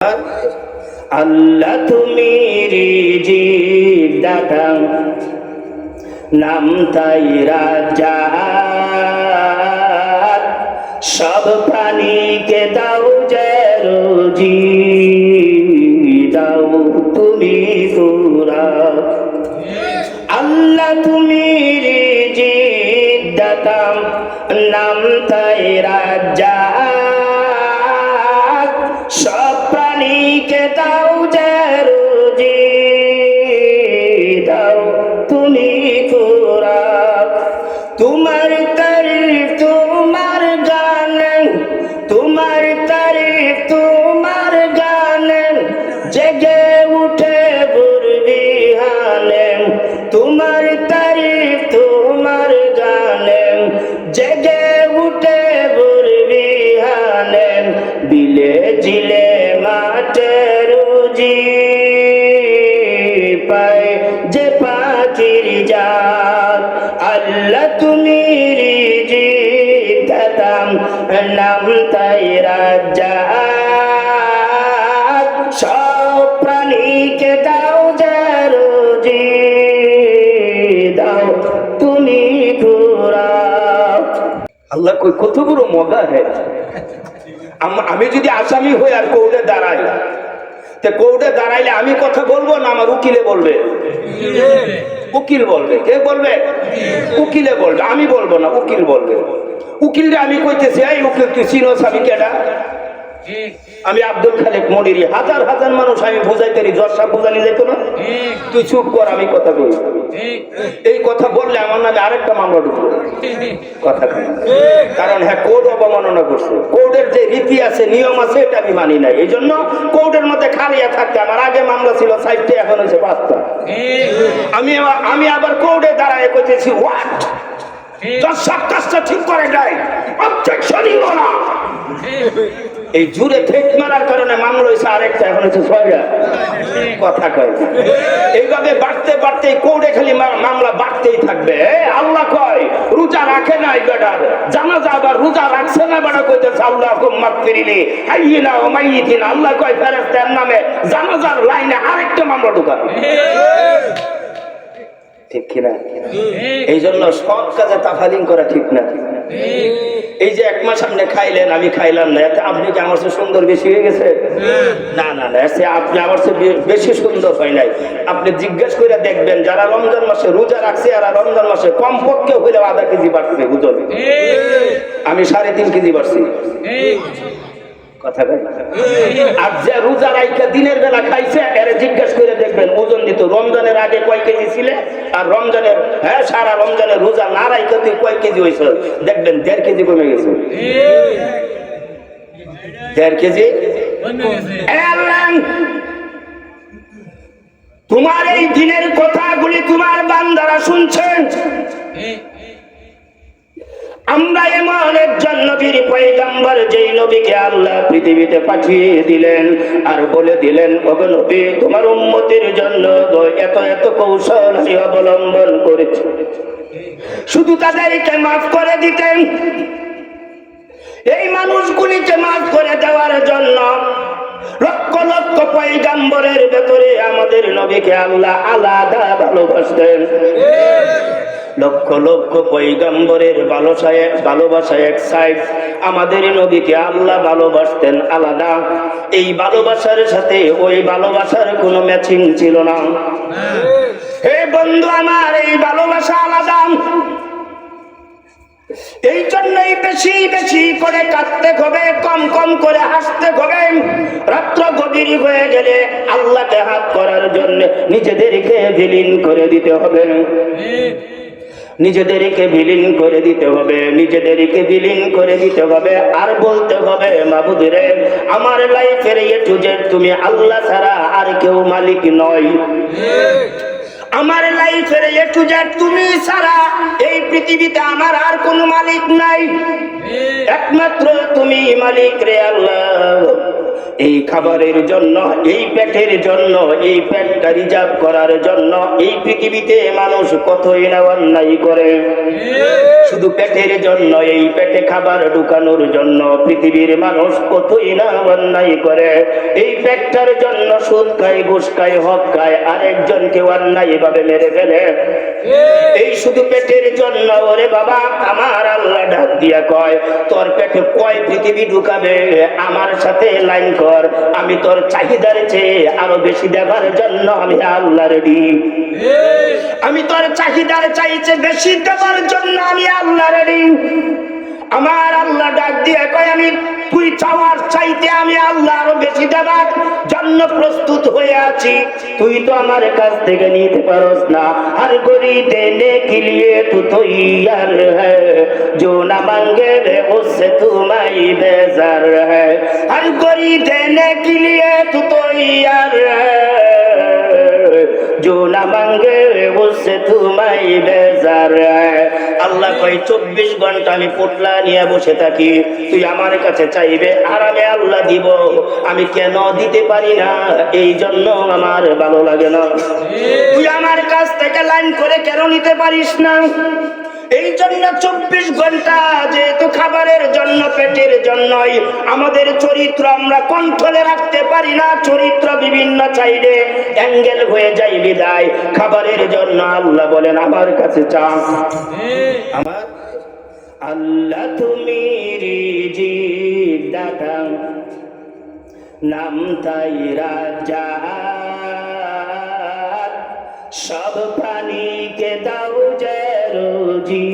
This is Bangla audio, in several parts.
আল্লাহ তুমি রিজিক দাতা, নাম তাই রাজ্জাক, সব প্রাণীকে দাও যে রুজি, দাও তুমি কুরাত। আল্লাহ তুমি রিজিক দাতা, নাম তাই রাজ্জাক, সব প্রাণীকে দাও যে রুজি, দাও তুমি কুরাত। তোমার তারিফ তোমার গান, তোমার তারিফ তোমার গান, জেগে উঠে বুরবিহানে। তোমার তারিফ তোমার গান, জেগে উঠে বুরবিহানে। বিলে জিলে মাঠে রুজি পায় যে পাখির জাত। আল্লাহ তুমি রিজিক দাতা, নাম তাই রাজ্জাক, সব প্রাণীকে দাও যে রুজি, দাও তুমি কুরাত। আল্লাহ কই কত বড় মজা है। আমি যদি আসামি হই আর কোর্টে দাঁড়াই, তে কোর্টে দাঁড়াইলে আমি কথা বলবো না আমার উকিলে বলবে? উকিল বলবে। কে বলবে? উকিলে বলবে। আমি বলবো না, উকিল বলবে। উকিলরে আমি কইতেছি, এই উকিল তুই চিনোস আমি কেডা? আমি আব্দুল খালেক মনিরি। হাজার হাজার মানুষ আমি বুঝাইতে জর্ষা বুঝানি যেত না। তুই চুপ কর, আমি কথা বলি। এই কথা বললে আমার নামে আরেকটা মামলা ঢুকবে। কথা কারণ হ্যাঁ, কোর্ট অবমাননা করছে। কোর্টের যে রীতি আছে নিয়ম আছে এটা আমি মানি নাই। এই জন্য কোর্টের মধ্যে খালিয়া থাকতে আমার আগে মামলা ছিল 4টা, এখন হয়েছে 5টা। আমি আবার কোর্টে দাঁড়ায় কইতেছি হোয়াট, সব কাজটা ঠিক করে দেয়, অবজেকশনই না। এই জুড়ে ঠেক মারার কারণে মামলা হয়েছে আরেকটা, এখন হচ্ছে 6টা। কথা কয় এইভাবে বাড়তে বাড়তে কোর্টে খালি মামলা বাড়তেই থাকবে। আল্লাহ কয় রোজা রাখে নাই বেটার জানাজা, আবার রোজা রাখছে না বেটা, কইতেছে আল্লাহুম্মা গফিরলি হাইয়িনা ওয়া মাইয়িতিনা। আল্লাহ কয় ফেরেশতার নামে জানাজার লাইনে আরেকটা মামলা ঢুকাবে। ঠিক কিনা? এই জন্য সব কাজে তাফালিং করা ঠিক না। এই যে 1 মাস আপনি খাইলেন, আমি খাইলাম না, এতে আপনি কি আমার চেয়ে সুন্দর বেশি হয়ে গেছে? না না না, আপনি আমার চেয়ে বেশি সুন্দর হয় নাই। আপনি জিজ্ঞেস করে দেখবেন যারা রমজান মাসে রোজা রাখছে আর রমজান মাসে কমপক্ষে হইলেও আধা কেজি বাড়ছে, বুঝলেন? আমি 3.5 কেজি বাড়ছি। কথা কই। আর যে রোজা রাইখা দিনের বেলা খাইছে এরে জিজ্ঞেস করে দেখবেন ওজন দিত রমজানের আগে কয় কেজি ছিলে, আর রমজানের সারা রমজানের রোজা না রাইখা তুই কয় কেজি হয়েছে, দেখবেন 1.5 কেজি কমে গেছে। 1.5 কেজি। তোমার এই দিনের কথাগুলি তোমার বান্দারা শুনছেন। আমরা এমন একজন নবীর পয়গম্বর, যেই নবীকে আল্লাহ পৃথিবীতে পাঠিয়ে দিলেন আর বলে দিলেন, ওগো নবী তোমার উম্মতের জন্য এত এত কৌশল আমি অবলম্বন করেছি, শুধু তাদেরকে মাফ করে দিতেন। এই মানুষগুলিকে মাফ করে দেওয়ার জন্য লক্ষ লক্ষ পয়গম্বরের ভেতরে আমাদের নবীকে আল্লাহ আলাদা ভালোবাসতেন। লক্ষ লক্ষ পয়গম্বরের ভালোবাসা এক সাইড, আমাদের নবীকে আল্লাহ ভালোবাসতেন আলাদা। এই ভালোবাসার সাথে ওই ভালোবাসার কোনো ম্যাচিং ছিল না। হে বন্ধু আমার, এই ভালোবাসা আলাদা। এই জন্যই বেশি বেশি করে কাঁদতে হবে, কম কম করে হাসতে হবে। রাত্র গভীর হয়ে গেলে আল্লাহকে হাত করার জন্য নিজেদেরকে বিলীন করে দিতে হবে, নিজেদেরকে বিলীন করে দিতে হবে, নিজেদেরকে বিলীন করে দিতে হবে। আর বলতে হবে, মাবুদ রে আমার লাইফের এ টু জেড তুমি আল্লাহ ছাড়া আর কেউ মালিক নয়। আমার লাইফের এ টু জেড তুমি ছাড়া এই পৃথিবীতে আমার আর কোনো মালিক নাই, একমাত্র তুমি মালিক রে আল্লাহ। এই খাবারের জন্য, এই পেটের জন্য, এই পেটটা রিজার্ভ করার জন্য এই পৃথিবীতে মানুষ কতই না অন্যায় করে। শুধু পেটের জন্য, এই পেটে খাবার ঢুকানোর জন্য পৃথিবীর মানুষ কতই না অন্যায় করে। এই পেটটার জন্য সুদ খায়, ঘুষ খায়, হক খায়, আরেকজনকে অন্যায় ভাবে মেরে ফেলে। এই শুধু পেটের জন্য। ওরে বাবা, আমার আল্লাহ ডাক দিয়া কয়, তোর পেটে কয় পৃথিবী ঢুকাবে, আমার সাথে লাইন কর, আমি তোর চাহিদার চেয়ে আরো বেশি দেবার জন্য আমি আল্লাহ রেডি। আমি তোর চাহিদার চাইছে বেশি দেবার জন্য আমি আল্লাহ রেডি। আমার আল্লাহ ডাক দিয়ে কয়, আমি তুই চাওয়ার চাইতে আমি আল্লাহ আরো বেশি দেবার জন্য প্রস্তুত হয়ে আছি। তুই তো আমার কাছ থেকে নিতে পারস না। আর গরি দেনে के लिए तू तैयार है, जो ना मांगे उससे तू माई बेजार है। हर गरी देने के लिए तू तैयार है, जो ना मांगे उससे तू माई बेजार है। আল্লাহ কয় 24 ঘন্টা আমি পোটলা নিয়ে বসে থাকি, তুই আমার কাছে চাইবে আর আমি আল্লাহ দিব। আমি কেন দিতে পারি না? এই জন্য আমার ভালো লাগে না। তুই আমার কাছ থেকে লাইন করে কেন নিতে পারিস না? এই জন্য 24 ঘন্টা যেহেতু খাবারের জন্য, পেটের জন্যই আমাদের চরিত্র আমরা কন্ট্রোলে রাখতে পারি না। চরিত্র বিভিন্ন সাইডে অ্যাঙ্গেল হয়ে যায় বিদায় খাবারের জন্য আল্লাহ বলেন আমার কাছে চা। আমার আল্লাহ তুমি রিজিক দাতা, নাম তাই রাজা, সব প্রাণীকে দাও যে রুজি,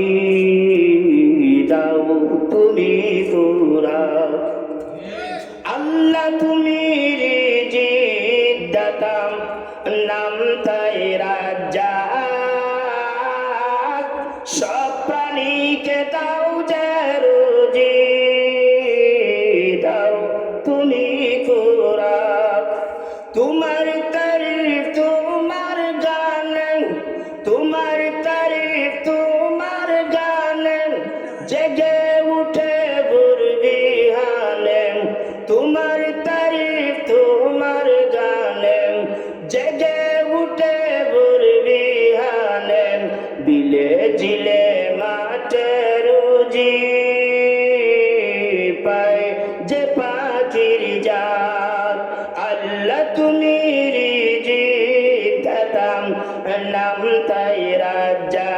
দাও তুমি পুরা। আল্লাহ তুমি রিজিক দাতা, নাম তাই রাজা, সব প্রাণীকে দাও যে রুজি, দাও তুমি পুরা। তোমার তারিফ তোমার গানে, তোমার তারিফ তোমার গানে জেগে উঠে বুরবিহানে। তোমার তারিফ তোমার গানে জেগে উঠে বুরবিহানে। বিলে জিলে মাঠে রুজি পায় যে পাখির জাত। আল্লাহ তুমি রিজিক দাতা, নাম তাই রাজা,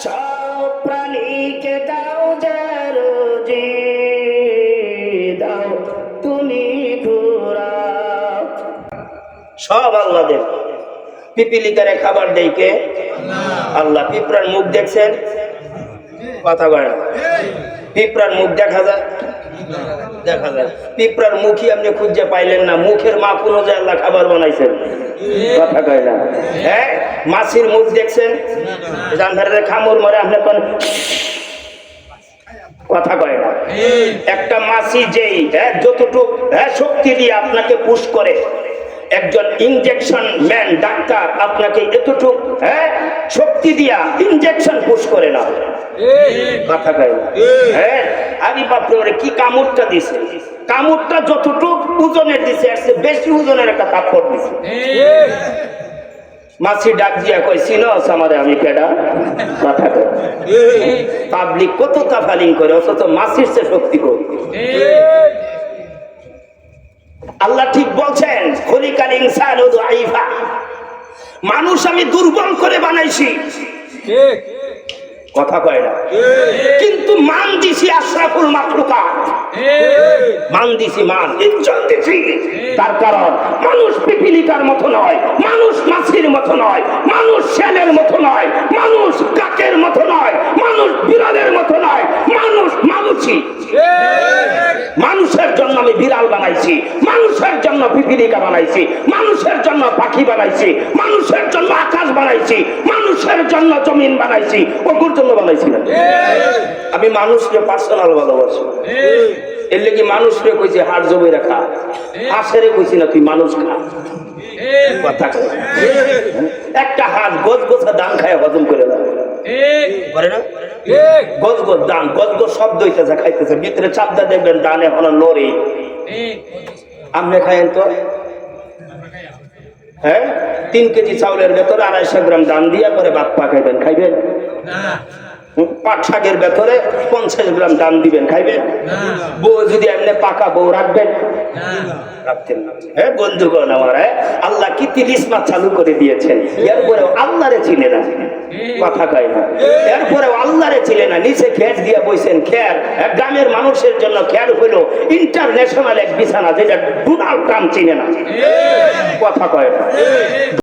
সব প্রাণীকে দাও যে রুজি, দাও তুমি পুরা। সব আল্লাহ দেন। পিপিলিকারে খাবার দেয় কে? আল্লাহ। পিঁপড়ার মুখ দেখছেন? কথা বলে না। পিঁপড়ার মুখ দেখা যায়? দেখা যায়। পিঁপড়ার মুখই আপনি খুঁজে পাইলেন না, মুখের মাপ অনুযায়ী আল্লাহ খাবার বানাইছেন। কথা কয় না। হ্যাঁ, মাছির মুখ দেখছেন? জানধারের খামুর মরে আপনি কথা কয় না। একটা মাছি যেই যতটুকু শক্তি দিয়ে আপনাকে পুশ করে, একজন ইনজেকশন ম্যান ডাক্তার আপনাকে এতটুকু শক্তি দিয়া ইনজেকশন পুশ করে না। কথা কয় না। হ্যাঁ, আরে বাপরে, ওরে কি কামড়টা দিছে! কামড়টা যতটুকু ওজনের দিছে, এর চেয়ে বেশি ওজনের একটা কাপড় দিছে। মাছি ডাক দিয়া কয়, চিনোস আমারে, আমি কেডা? কথা কয়। পাবলিক কত কাফালিং করে, অথচ মাছির চেয়ে শক্তি করি। আল্লাহ ঠিক বলছেন, খলিকাল ইনসানু দাঈফা, মানুষ আমি দুর্বল করে বানাইছি। কথা কয় না। কিন্তু মান দিছি আশরাফুল মাখলুকাত, মান দিছি, মান ইজ্জত দিছি। তার কারণ মানুষ পিপিলিকার মতো নয়, মানুষ মাছির মতো নয়, মানুষ শেলের মতো নয়, মানুষ কাকের মতো নয়, মানুষ বিড়ালের মতো নয়, মানুষ মানুষই। মানুষের জন্য আমি বিড়াল বানাইছি, মানুষের জন্য পিপিলিকা বানাইছি, মানুষের জন্য পাখি বানাইছি, মানুষের জন্য আকাশ বানাইছি, মানুষের জন্য জমিন বানাইছি, ওগুর জন্য বানাইছি না। আমি মানুষকে পার্সোনাল ভালোবাসি। এর লেগে মানুষকে কইছি হাড় জমে রাখা, হাঁসেরে কইছি না তুই মানুষ খা। কথা একটা হাঁস গোছ গোছা দান খায় হজম করে দেয়, করে না? গজ গজ দান, গজ গজ শব্দ হইতেছে, খাইতেছে, ভিতরে চাপদা দেখবেন দানে হলো লড়ি। আপনি খাইেন তো? হ্যাঁ, 3 কেজি চাউলের ভেতরে 250 গ্রাম দান দিয়া করে ভাত পাকাইবেন, খাইবেন? পাট শাকের ভেতরে 50 গ্রাম দান দিবেন, খাইবেন? বউ যদি এমনি পাকা বউ রাখবেন? রাখতেন না। হ্যাঁ বন্ধুগণ আমার, আল্লাহ কি তিলিসমা চালু করে দিয়েছেন, এরপরেও আল্লাহরে চিনে না, কথা কয় না, এরপরেও আল্লাহরে চিনে না, নিচে খেট দিয়ে বইছেন। খের গ্রামের মানুষের জন্য খের হইল ইন্টারন্যাশনাল এক বিছানা, যেটা ডোনাল্ড ট্রাম্প চিনে না, কথা কয় না।